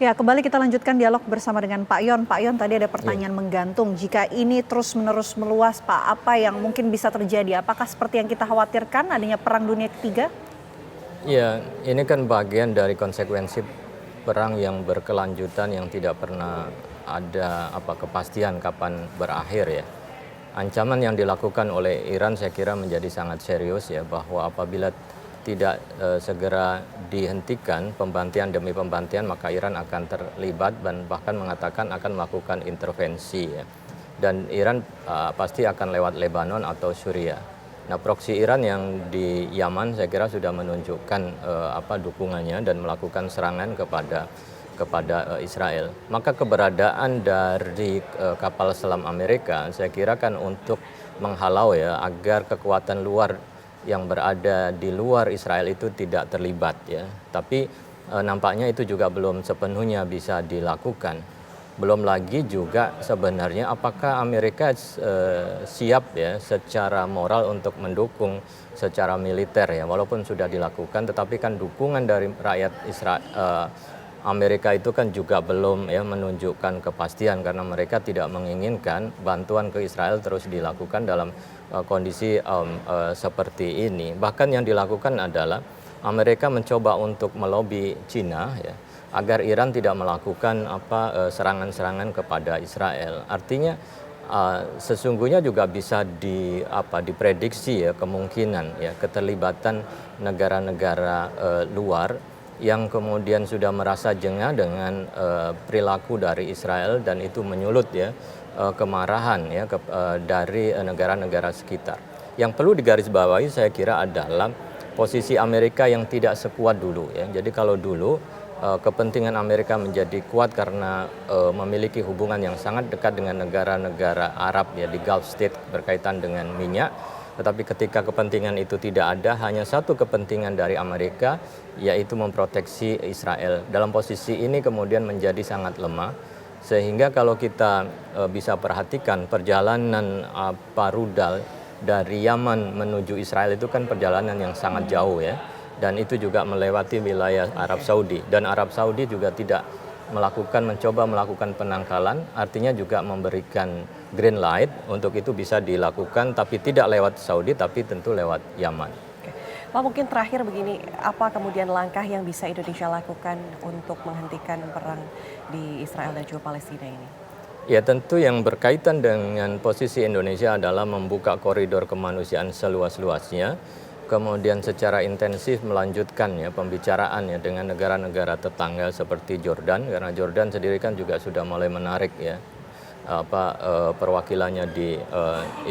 Ya, kembali kita lanjutkan dialog bersama dengan Pak Yon. Pak Yon, tadi ada pertanyaan menggantung. Jika ini terus-menerus meluas, Pak, apa yang mungkin bisa terjadi? Apakah seperti yang kita khawatirkan adanya perang dunia ketiga? Ya, ini kan bagian dari konsekuensi perang yang berkelanjutan yang tidak pernah ada kepastian kapan berakhir ya. Ancaman yang dilakukan oleh Iran saya kira menjadi sangat serius ya, bahwa apabila tidak segera dihentikan pembantian demi pembantian, maka Iran akan terlibat dan bahkan mengatakan akan melakukan intervensi ya. Dan Iran pasti akan lewat Lebanon atau Suriah. Nah, proksi Iran yang di Yaman saya kira sudah menunjukkan dukungannya dan melakukan serangan kepada Israel. Maka keberadaan dari kapal selam Amerika saya kira kan untuk menghalau ya, agar kekuatan luar yang berada di luar Israel itu tidak terlibat ya. Tapi nampaknya itu juga belum sepenuhnya bisa dilakukan. Belum lagi juga sebenarnya apakah Amerika siap ya secara moral untuk mendukung secara militer ya, walaupun sudah dilakukan, tetapi kan dukungan dari rakyat Amerika itu kan juga belum ya menunjukkan kepastian, karena mereka tidak menginginkan bantuan ke Israel terus dilakukan dalam kondisi seperti ini. Bahkan yang dilakukan adalah Amerika mencoba untuk melobi Cina ya, agar Iran tidak melakukan serangan-serangan kepada Israel. Artinya sesungguhnya juga bisa diprediksi ya, kemungkinan ya keterlibatan negara-negara luar yang kemudian sudah merasa jengah dengan perilaku dari Israel, dan itu menyulut ya kemarahan ya dari negara-negara sekitar. Yang perlu digarisbawahi saya kira adalah posisi Amerika yang tidak sekuat dulu ya. Jadi kalau dulu kepentingan Amerika menjadi kuat karena memiliki hubungan yang sangat dekat dengan negara-negara Arab ya di Gulf State berkaitan dengan minyak. Tetapi ketika kepentingan itu tidak ada, hanya satu kepentingan dari Amerika, yaitu memproteksi Israel. Dalam posisi ini kemudian menjadi sangat lemah, sehingga kalau kita bisa perhatikan perjalanan rudal dari Yaman menuju Israel itu kan perjalanan yang sangat jauh ya. Dan itu juga melewati wilayah Arab Saudi. Dan Arab Saudi juga tidak mencoba melakukan penangkalan, artinya juga memberikan green light untuk itu bisa dilakukan, tapi tidak lewat Saudi, tapi tentu lewat Yaman. Pak, mungkin terakhir begini, apa kemudian langkah yang bisa Indonesia lakukan untuk menghentikan perang di Israel dan juga Palestina ini? Ya, tentu yang berkaitan dengan posisi Indonesia adalah membuka koridor kemanusiaan seluas-luasnya, kemudian secara intensif melanjutkan ya pembicaraan ya dengan negara-negara tetangga seperti Jordan, karena Jordan sendiri kan juga sudah mulai menarik ya perwakilannya di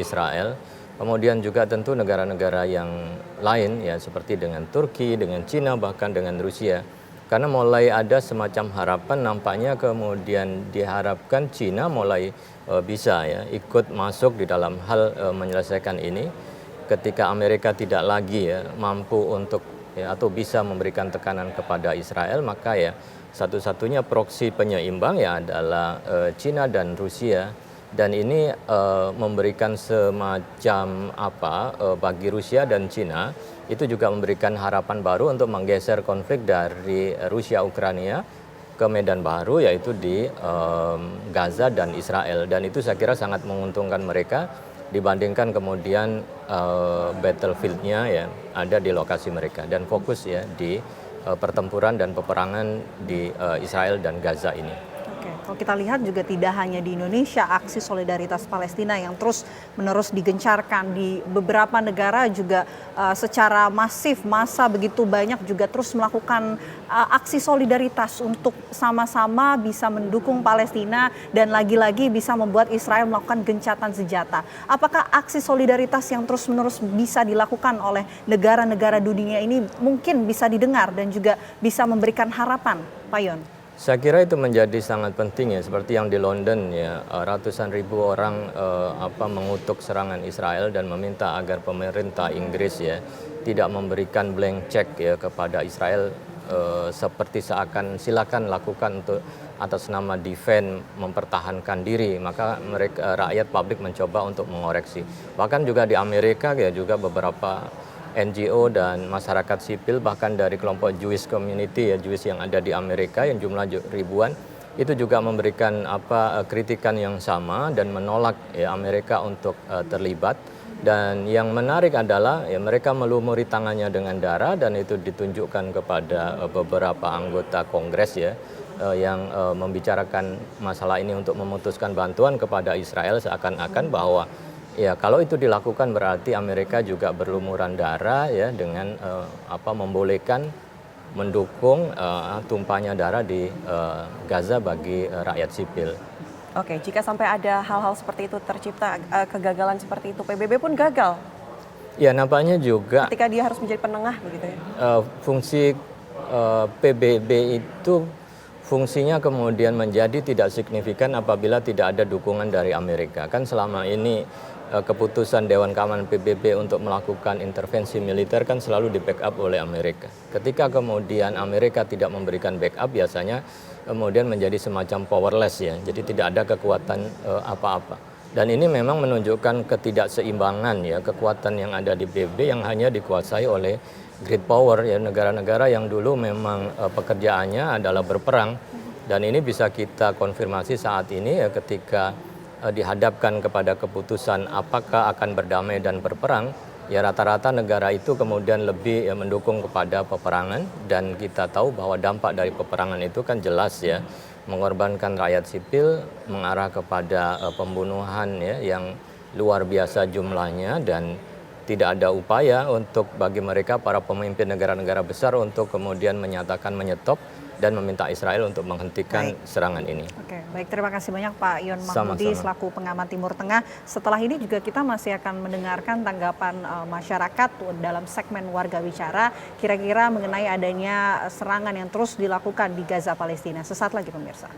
Israel. Kemudian juga tentu negara-negara yang lain ya, seperti dengan Turki, dengan Cina, bahkan dengan Rusia. Karena mulai ada semacam harapan, nampaknya kemudian diharapkan Cina mulai bisa ya ikut masuk di dalam hal menyelesaikan ini. Ketika Amerika tidak lagi ya mampu untuk ya, atau bisa memberikan tekanan kepada Israel, maka ya satu-satunya proksi penyeimbang ya adalah Cina dan Rusia. Dan ini memberikan semacam bagi Rusia dan Cina itu juga memberikan harapan baru untuk menggeser konflik dari Rusia Ukraina ke medan baru, yaitu di Gaza dan Israel. Dan itu saya kira sangat menguntungkan mereka dibandingkan kemudian battlefield-nya ya ada di lokasi mereka, dan fokus ya di pertempuran dan peperangan di Israel dan Gaza ini. Oke, kalau kita lihat juga tidak hanya di Indonesia, aksi solidaritas Palestina yang terus-menerus digencarkan di beberapa negara juga secara masif, massa begitu banyak juga terus melakukan aksi solidaritas untuk sama-sama bisa mendukung Palestina dan lagi-lagi bisa membuat Israel melakukan gencatan senjata. Apakah aksi solidaritas yang terus-menerus bisa dilakukan oleh negara-negara dunia ini mungkin bisa didengar dan juga bisa memberikan harapan, Pak Yon? Saya kira itu menjadi sangat penting ya, seperti yang di London ya, ratusan ribu orang mengutuk serangan Israel dan meminta agar pemerintah Inggris ya tidak memberikan blank check ya kepada Israel, seperti seakan silakan lakukan untuk atas nama defend, mempertahankan diri. Maka mereka rakyat publik mencoba untuk mengoreksi. Bahkan juga di Amerika ya juga beberapa NGO dan masyarakat sipil, bahkan dari kelompok Jewish community ya, Jewish yang ada di Amerika yang jumlah ribuan, itu juga memberikan kritikan yang sama dan menolak ya Amerika untuk terlibat. Dan yang menarik adalah ya mereka melumuri tangannya dengan darah, dan itu ditunjukkan kepada beberapa anggota Kongres ya yang membicarakan masalah ini untuk memutuskan bantuan kepada Israel, seakan-akan bahwa ya kalau itu dilakukan berarti Amerika juga berlumuran darah ya dengan membolehkan mendukung tumpahnya darah di Gaza bagi rakyat sipil. Oke, jika sampai ada hal-hal seperti itu tercipta, kegagalan seperti itu, PBB pun gagal Ya, nampaknya juga ketika dia harus menjadi penengah begitu ya. fungsi PBB itu fungsinya kemudian menjadi tidak signifikan apabila tidak ada dukungan dari Amerika. Kan selama ini keputusan Dewan Keamanan PBB untuk melakukan intervensi militer kan selalu di-backup oleh Amerika. Ketika kemudian Amerika tidak memberikan backup, biasanya kemudian menjadi semacam powerless ya. Jadi tidak ada kekuatan apa-apa. Dan ini memang menunjukkan ketidakseimbangan ya, kekuatan yang ada di PBB yang hanya dikuasai oleh great power ya, negara-negara yang dulu memang pekerjaannya adalah berperang. Dan ini bisa kita konfirmasi saat ini ya, ketika dihadapkan kepada keputusan apakah akan berdamai dan berperang, ya rata-rata negara itu kemudian lebih ya, mendukung kepada peperangan. Dan kita tahu bahwa dampak dari peperangan itu kan jelas ya, mengorbankan rakyat sipil, mengarah kepada pembunuhan ya, yang luar biasa jumlahnya, dan tidak ada upaya untuk bagi mereka para pemimpin negara-negara besar untuk kemudian menyatakan menyetop dan meminta Israel untuk menghentikan serangan ini. Oke, baik, terima kasih banyak Pak Yon Mahmudi selaku pengamat Timur Tengah. Setelah ini juga kita masih akan mendengarkan tanggapan masyarakat dalam segmen Warga Bicara kira-kira mengenai adanya serangan yang terus dilakukan di Gaza Palestina. Sesaat lagi pemirsa.